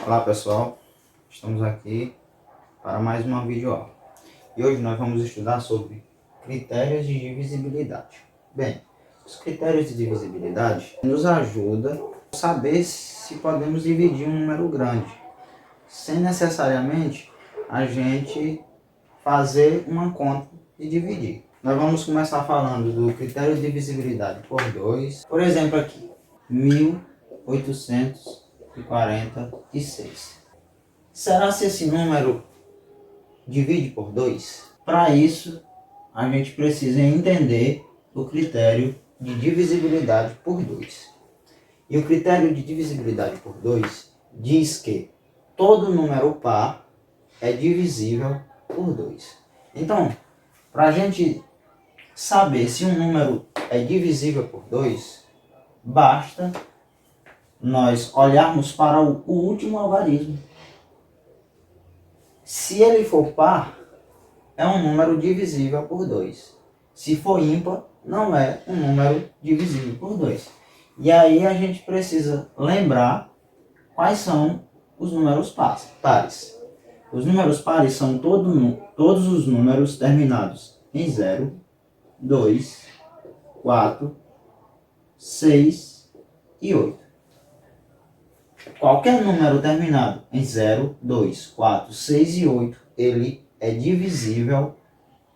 Olá pessoal, estamos aqui para mais uma videoaula. E hoje nós vamos estudar sobre critérios de divisibilidade. Bem, os critérios de divisibilidade nos ajudam a saber se podemos dividir um número grande, sem necessariamente a gente fazer uma conta de dividir. Nós vamos começar falando do critério de divisibilidade por 2. Por exemplo aqui, 1846. Será se esse número divide por 2? Para isso, a gente precisa entender o critério de divisibilidade por 2. E o critério de divisibilidade por 2 diz que todo número par é divisível por 2. Então, para a gente saber se um número é divisível por 2, basta nós olharmos para o último algarismo. Se ele for par, é um número divisível por 2. Se for ímpar, não é um número divisível por 2. E aí a gente precisa lembrar quais são os números pares. Os números pares são todos os números terminados em 0, 2, 4, 6 e 8. Qualquer número terminado em 0, 2, 4, 6 e 8, ele é divisível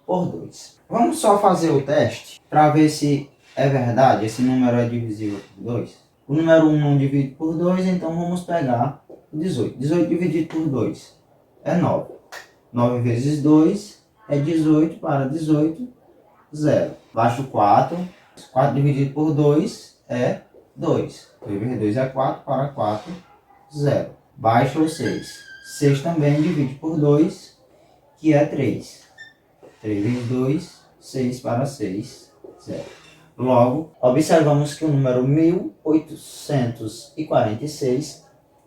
por 2. Vamos só fazer o teste para ver se é verdade, esse número é divisível por 2. O número 1 não divide por 2, então vamos pegar o 18. 18 dividido por 2 é 9. 9 vezes 2 é 18, para 18, 0. Baixo 4. 4 dividido por 2 é 2. 2 vezes 2 é 4, para 4, 0. Baixo 6. 6 também divide por 2, que é 3. 3 vezes 2, 6 para 6, 0. Logo, observamos que o número 1846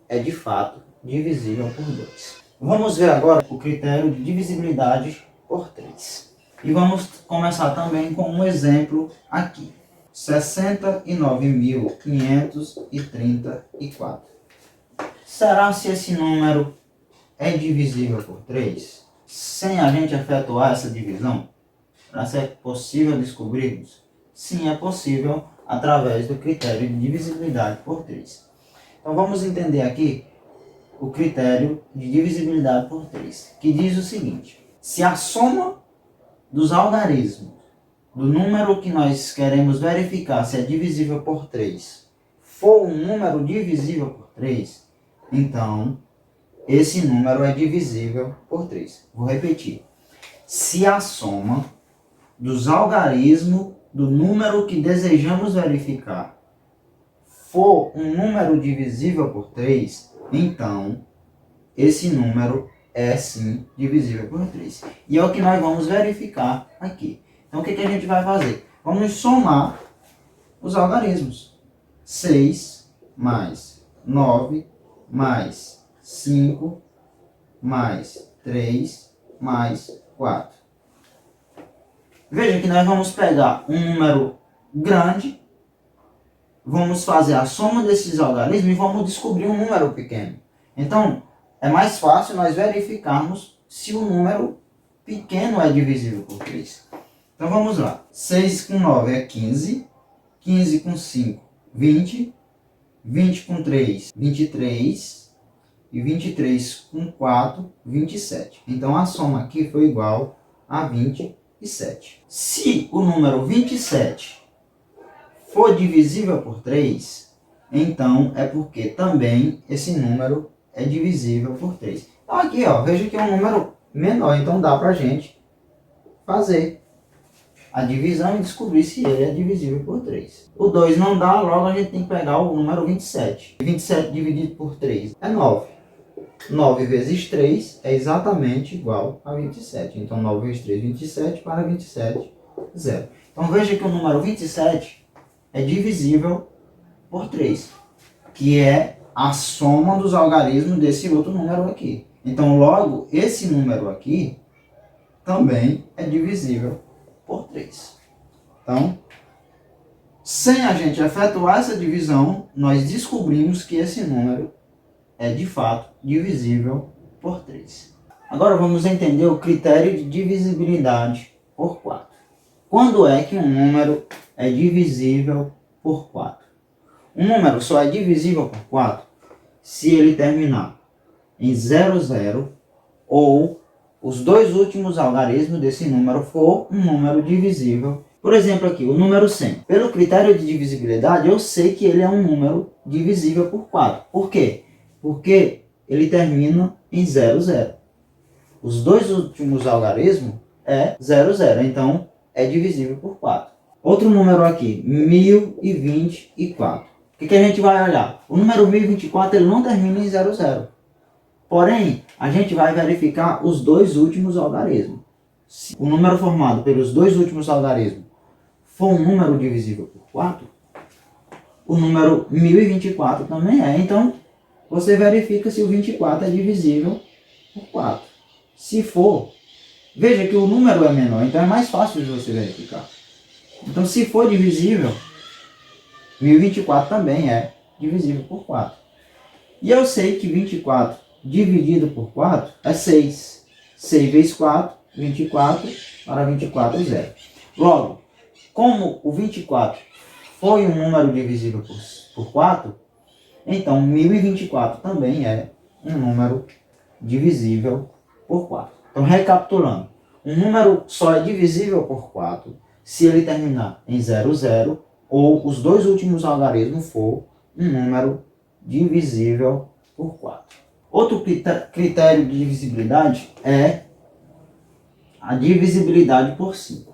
é de fato divisível por 2. Vamos ver agora o critério de divisibilidade por 3. E vamos começar também com um exemplo aqui. 69.534. Será se esse número é divisível por 3? Sem a gente efetuar essa divisão? Para ser possível descobrirmos? Sim, é possível através do critério de divisibilidade por 3. Então vamos entender aqui o critério de divisibilidade por 3, que diz o seguinte: se a soma dos algarismos do número que nós queremos verificar se é divisível por 3 for um número divisível por 3, então esse número é divisível por 3. Vou repetir. Se a soma dos algarismos do número que desejamos verificar for um número divisível por 3, então esse número é sim divisível por 3. E é o que nós vamos verificar aqui. Então o que a gente vai fazer? Vamos somar os algarismos. 6 mais 9 mais 5 mais 3 mais 4. Veja que nós vamos pegar um número grande, vamos fazer a soma desses algarismos e vamos descobrir um número pequeno. Então, é mais fácil nós verificarmos se o número pequeno é divisível por 3. Então vamos lá. 6 com 9 é 15. 15 com 5, 20. 20 com 3, 23. E 23 com 4, 27. Então a soma aqui foi igual a 27. Se o número 27 for divisível por 3, então é porque também esse número é divisível por 3. Então aqui, ó, veja que é um número menor, então dá pra gente fazer a divisão e descobrir se ele é divisível por 3. O 2 não dá, logo a gente tem que pegar o número 27. 27 dividido por 3 é 9. 9 vezes 3 é exatamente igual a 27. Então 9 vezes 3, 27, para 27, 0. Então veja que o número 27 é divisível por 3, que é a soma dos algarismos desse outro número aqui. Então logo, esse número aqui também é divisível por 3. Então, sem a gente efetuar essa divisão, nós descobrimos que esse número é de fato divisível por 3. Agora vamos entender o critério de divisibilidade por 4. Quando é que um número é divisível por 4? Um número só é divisível por 4 se ele terminar em 00 ou os dois últimos algarismos desse número for um número divisível. Por exemplo aqui, o número 100. Pelo critério de divisibilidade, eu sei que ele é um número divisível por 4. Por quê? Porque ele termina em 00. Os dois últimos algarismos é 00, então é divisível por 4. Outro número aqui, 1024. O que a gente vai olhar? O número 1024 ele não termina em 00. Porém, a gente vai verificar os dois últimos algarismos. Se o número formado pelos dois últimos algarismos for um número divisível por 4, o número 1024 também é. Então, você verifica se o 24 é divisível por 4. Se for, veja que o número é menor, então é mais fácil de você verificar. Então, se for divisível, 1024 também é divisível por 4. E eu sei que 24 dividido por 4 é 6. 6 vezes 4, 24, para 24, 0. Logo, como o 24 foi um número divisível por 4, então 1024 também é um número divisível por 4. Então, recapitulando, um número só é divisível por 4 se ele terminar em 00 ou os dois últimos algarismos for um número divisível por 4. Outro critério de divisibilidade é a divisibilidade por 5.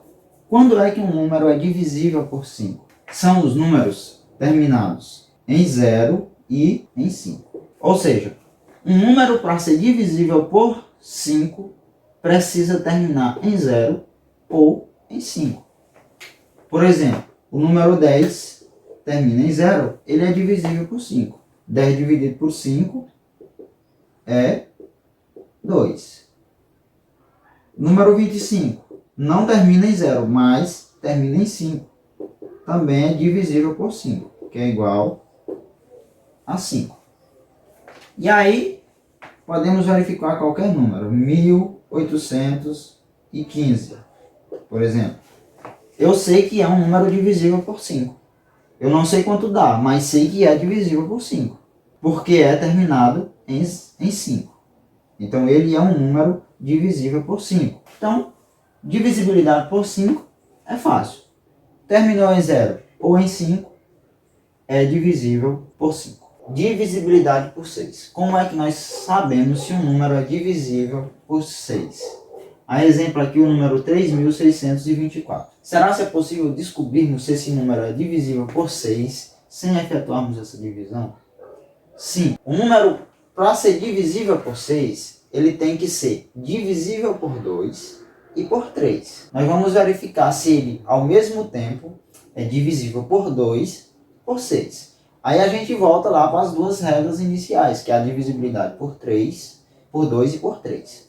Quando é que um número é divisível por 5? São os números terminados em 0 e em 5. Ou seja, um número para ser divisível por 5 precisa terminar em 0 ou em 5. Por exemplo, o número 10 termina em 0, ele é divisível por 5. 10 dividido por 5 é 2. Número 25 não termina em 0, mas termina em 5. Também é divisível por 5, que é igual a 5. E aí, podemos verificar qualquer número. 1815, por exemplo. Eu sei que é um número divisível por 5. Eu não sei quanto dá, mas sei que é divisível por 5. Porque é terminado em 5. Então, ele é um número divisível por 5. Então, divisibilidade por 5 é fácil. Terminou em 0 ou em 5, é divisível por 5. Divisibilidade por 6. Como é que nós sabemos se um número é divisível por 6? A exemplo aqui, o número 3.624. Será que é possível descobrirmos se esse número é divisível por 6 sem efetuarmos essa divisão? Sim. O número, para ser divisível por 6, ele tem que ser divisível por 2 e por 3. Nós vamos verificar se ele, ao mesmo tempo, é divisível por 2 e por 6. Aí a gente volta lá para as duas regras iniciais, que é a divisibilidade por 3, por 2 e por 3.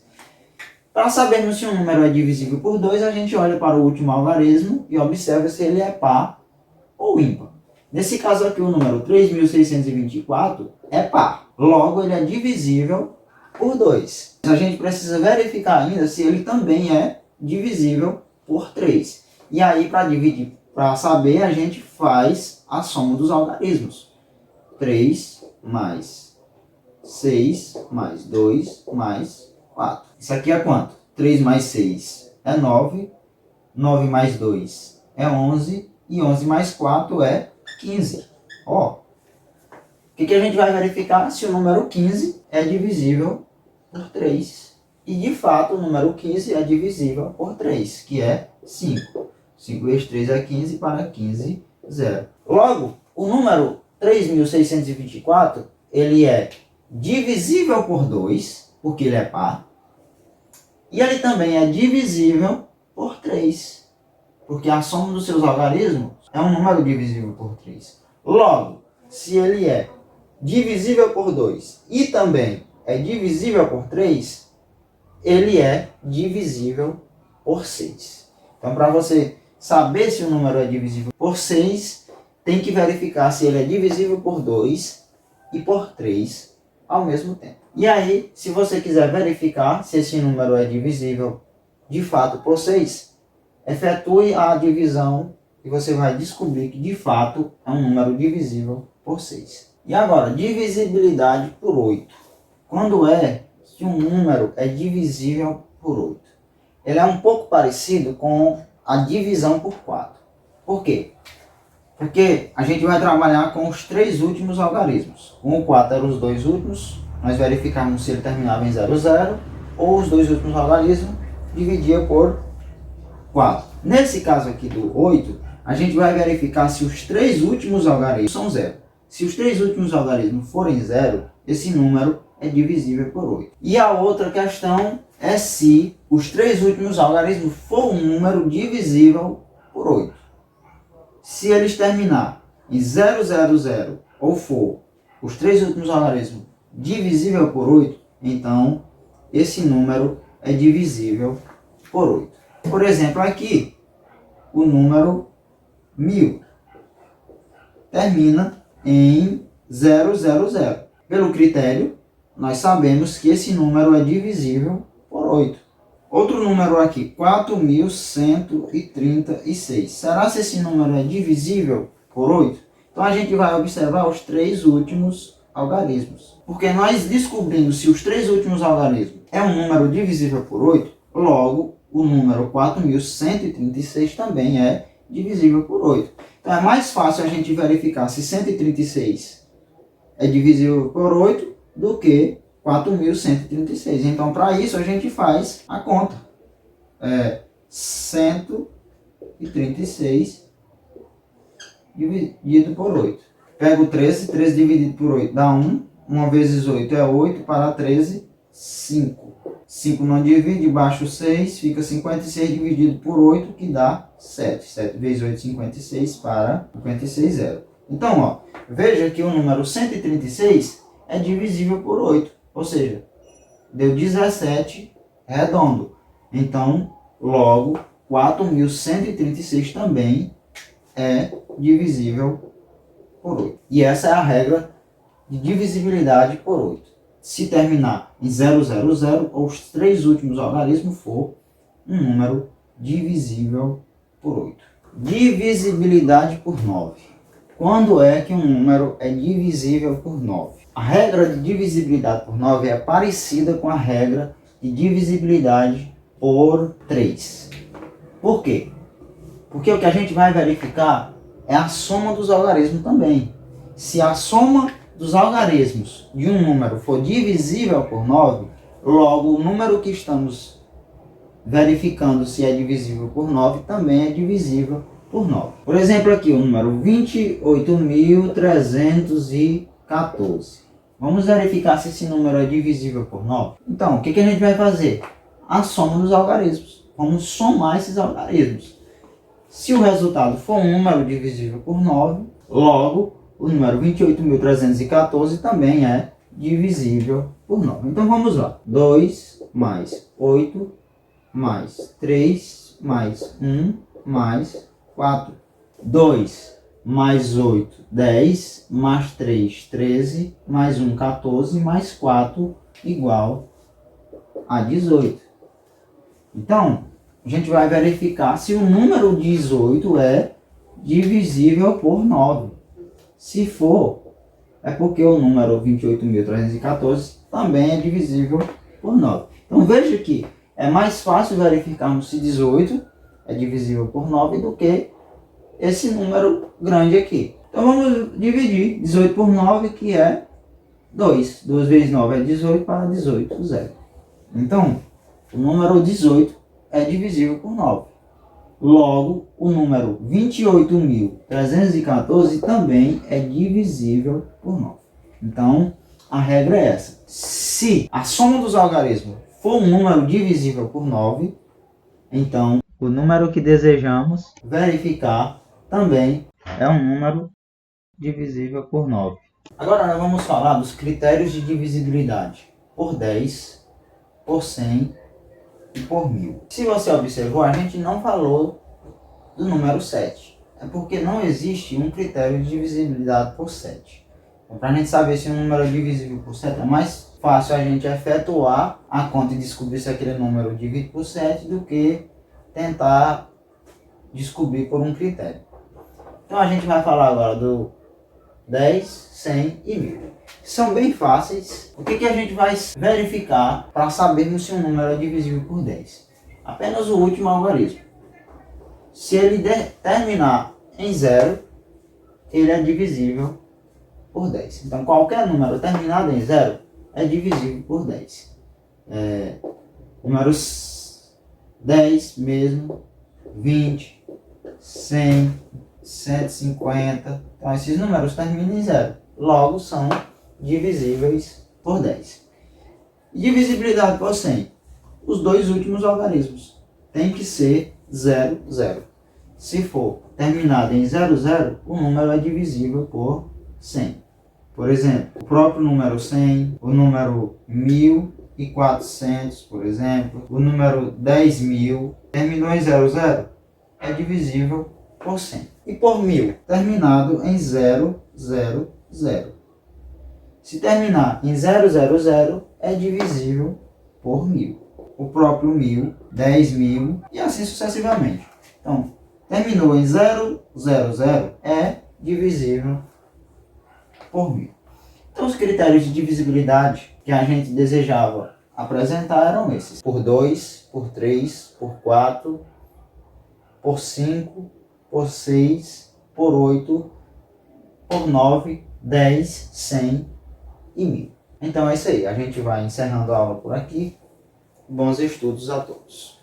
Para sabermos se um número é divisível por 2, a gente olha para o último algarismo e observa se ele é par ou ímpar. Nesse caso aqui, o número 3.624 é par. Logo, ele é divisível por 2. A gente precisa verificar ainda se ele também é divisível por 3. E aí, para saber, a gente faz a soma dos algarismos. 3 mais 6 mais 2 mais 4. Isso aqui é quanto? 3 mais 6 é 9. 9 mais 2 é 11. E 11 mais 4 é 15. Ó, o que a gente vai verificar? Se o número 15 é divisível por 3. E de fato o número 15 é divisível por 3, que é 5. 5 vezes 3 é 15, para 15, 0. Logo, o número 3.624, ele é divisível por 2, porque ele é par. E ele também é divisível por 3, porque a soma dos seus algarismos é um número divisível por 3. Logo, se ele é divisível por 2 e também é divisível por 3, ele é divisível por 6. Então, para você saber se o número é divisível por 6, tem que verificar se ele é divisível por 2 e por 3 ao mesmo tempo. E aí, se você quiser verificar se esse número é divisível de fato por 6, efetue a divisão e você vai descobrir que de fato é um número divisível por 6. E agora, divisibilidade por 8. Quando é que um número é divisível por 8? Ele é um pouco parecido com a divisão por 4. Por quê? Porque a gente vai trabalhar com os 3 últimos algarismos. Com o 4 eram os 2 últimos, nós verificamos se ele terminava em 0, 0, ou os 2 últimos algarismos dividia por 4. Nesse caso aqui do 8, a gente vai verificar se os 3 últimos algarismos são 0. Se os 3 últimos algarismos forem 0, esse número é divisível por 8. E a outra questão é se os 3 últimos algarismos for um número divisível por 8. Se eles terminar em 0, 0, 0 ou for os 3 últimos algarismos divisível por 8, então esse número é divisível por 8. Por exemplo, aqui o número 1000 termina em 0, 0, 0. Pelo critério, nós sabemos que esse número é divisível por 8. Outro número aqui, 4136. Será se esse número é divisível por 8? Então a gente vai observar os 3 últimos algarismos. Porque nós descobrimos se os 3 últimos algarismos é um número divisível por 8, logo o número 4136 também é divisível por 8. Então é mais fácil a gente verificar se 136 é divisível por 8 do que 4136. Então, para isso, a gente faz a conta. 136 dividido por 8. Pego 13, 13 dividido por 8 dá 1. 1 vezes 8 é 8, para 13, 5. 5 não divide, baixo 6, fica 56 dividido por 8, que dá 7. 7 vezes 8, 56, para 56, 0. Então, ó, veja que o número 136 é divisível por 8. Ou seja, deu 17 redondo. Então, logo, 4136 também é divisível por 8. E essa é a regra de divisibilidade por 8. Se terminar em 0, 0, 0, ou os 3 últimos algarismos for um número divisível por 8. Divisibilidade por 9. Quando é que um número é divisível por 9? A regra de divisibilidade por 9 é parecida com a regra de divisibilidade por 3. Por quê? Porque o que a gente vai verificar é a soma dos algarismos também. Se a soma dos algarismos de um número for divisível por 9, logo o número que estamos verificando se é divisível por 9 também é divisível por 9. Por exemplo, aqui o número 28.314. Vamos verificar se esse número é divisível por 9? Então, o que a gente vai fazer? A soma dos algarismos. Vamos somar esses algarismos. Se o resultado for um número divisível por 9, logo o número 28.314 também é divisível por 9. Então vamos lá. 2 mais 8 mais 3 mais 1 mais 4. 2 mais 8, 10, mais 3, 13, mais 1, 14, mais 4, igual a 18. Então, a gente vai verificar se o número 18 é divisível por 9. Se for, é porque o número 28.314 também é divisível por 9. Então, veja que é mais fácil verificarmos se 18 é divisível por 9 do que esse número grande aqui. Então vamos dividir 18 por 9, que é 2. 2 vezes 9 é 18, para 18, 0. Então, o número 18 é divisível por 9. Logo, o número 28.314 também é divisível por 9. Então, a regra é essa. Se a soma dos algarismos for um número divisível por 9, então o número que desejamos verificar também é um número divisível por 9. Agora nós vamos falar dos critérios de divisibilidade por 10, por 100 e por 1000. Se você observou, a gente não falou do número 7. É porque não existe um critério de divisibilidade por 7. Então, para a gente saber se um número é divisível por 7, é mais fácil a gente efetuar a conta e descobrir se aquele número divide por 7 do que tentar descobrir por um critério. Então a gente vai falar agora do 10, 100 e 1000. São bem fáceis. O que a gente vai verificar para sabermos se um número é divisível por 10? Apenas o último algarismo. Se ele terminar em 0, ele é divisível por 10. Então qualquer número terminado em 0 é divisível por 10. Números 10 mesmo, 20, 100, 150. Então esses números terminam em 0. Logo são divisíveis por 10. Divisibilidade por 100. Os dois últimos algarismos tem que ser 0, 0. Se for terminado em 0, 0, o número é divisível por 100. Por exemplo, o próprio número 100, o número 1400, por exemplo, o número 10.000, terminou em 0, 0, é divisível por 100. E por 1000, terminado em 0, 0, 0. Se terminar em 0, 0, 0, é divisível por 1000. O próprio 1000, 10.000 e assim sucessivamente. Então, terminou em 0, 0, 0, é divisível por 1000. Então, os critérios de divisibilidade que a gente desejava apresentar eram esses: por 2, por 3, por 4, por 5, por 6, por 8, por 9, 10, 100 e 1000. Então é isso aí, a gente vai encerrando a aula por aqui. Bons estudos a todos.